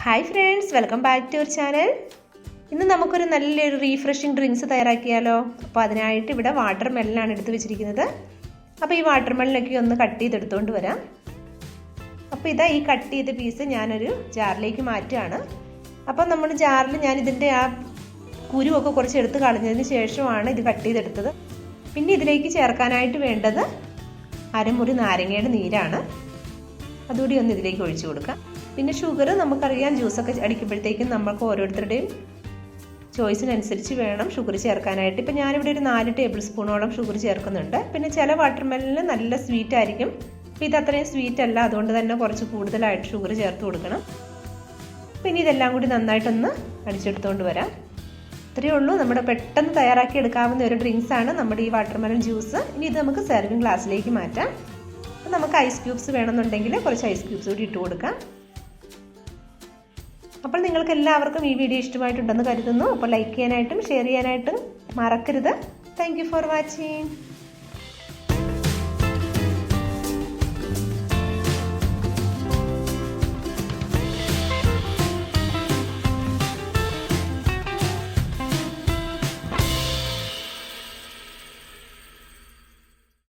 Hi friends, welcome back to our channel. ഇന്ന് നമുക്കൊരു നല്ലൊരു റീഫ്രഷിങ് ഡ്രിങ്ക്സ് തയ്യാറാക്കിയാലോ. അപ്പോൾ അതിനായിട്ട് ഇവിടെ വാട്ടർ മെലനാണ് എടുത്ത് വെച്ചിരിക്കുന്നത്. അപ്പോൾ ഈ വാട്ടർ മെലനൊക്കെ ഒന്ന് കട്ട് ചെയ്തെടുത്തുകൊണ്ട് വരാം. അപ്പോൾ ഇതാ ഈ കട്ട് ചെയ്ത പീസ് ഞാനൊരു ജാറിലേക്ക് മാറ്റുകയാണ്. അപ്പോൾ നമ്മൾ ജാറിൽ ഞാനിതിൻ്റെ ആ കുരുവൊക്കെ കുറച്ച് എടുത്ത് കളഞ്ഞതിന് ശേഷമാണ് ഇത് കട്ട് ചെയ്തെടുത്തത്. പിന്നെ ഇതിലേക്ക് ചേർക്കാനായിട്ട് വേണ്ടത് അരമുറി നാരങ്ങയുടെ നീരാണ്. അതുകൂടി ഒന്ന് ഇതിലേക്ക് ഒഴിച്ചു കൊടുക്കാം. പിന്നെ ഷുഗർ നമുക്കറിയാം, ജ്യൂസൊക്കെ അടിക്കുമ്പോഴത്തേക്കും നമുക്ക് ഓരോരുത്തരുടെയും ചോയ്സിനനുസരിച്ച് വേണം ഷുഗർ ചേർക്കാനായിട്ട്. ഇപ്പം ഞാനിവിടെ ഒരു 4 ടേബിൾ സ്പൂണോളം ഷുഗർ ചേർക്കുന്നുണ്ട്. പിന്നെ ചില വാട്ടർ മെലനിൽ നല്ല സ്വീറ്റ് ആയിരിക്കും. അപ്പോൾ ഇത് അത്രയും സ്വീറ്റ് അല്ല, അതുകൊണ്ട് തന്നെ കുറച്ച് കൂടുതലായിട്ട് ഷുഗർ ചേർത്ത് കൊടുക്കണം. പിന്നെ ഇതെല്ലാം കൂടി നന്നായിട്ടൊന്ന് അടിച്ചെടുത്തുകൊണ്ട് വരാം. ഇത്രയേ ഉള്ളൂ, നമ്മുടെ പെട്ടെന്ന് തയ്യാറാക്കി എടുക്കാവുന്ന ഒരു ഡ്രിങ്ക്സാണ് നമ്മുടെ ഈ വാട്ടർ മെലൻ ജ്യൂസ്. ഇനി ഇത് നമുക്ക് സെർവിങ് ഗ്ലാസ്സിലേക്ക് മാറ്റാം. അപ്പോൾ നമുക്ക് ഐസ് ക്യൂബ്സ് വേണമെന്നുണ്ടെങ്കിൽ കുറച്ച് ഐസ് ക്യൂബ്സ് കൂടി ഇട്ട് കൊടുക്കാം. അപ്പോൾ നിങ്ങൾക്ക് എല്ലാവർക്കും ഈ വീഡിയോ ഇഷ്ടമായിട്ടുണ്ടെന്ന് കരുതുന്നു. അപ്പോൾ ലൈക്ക് ചെയ്യാനായിട്ടും ഷെയർ ചെയ്യാനായിട്ടും മറക്കരുത്. Thank you for watching.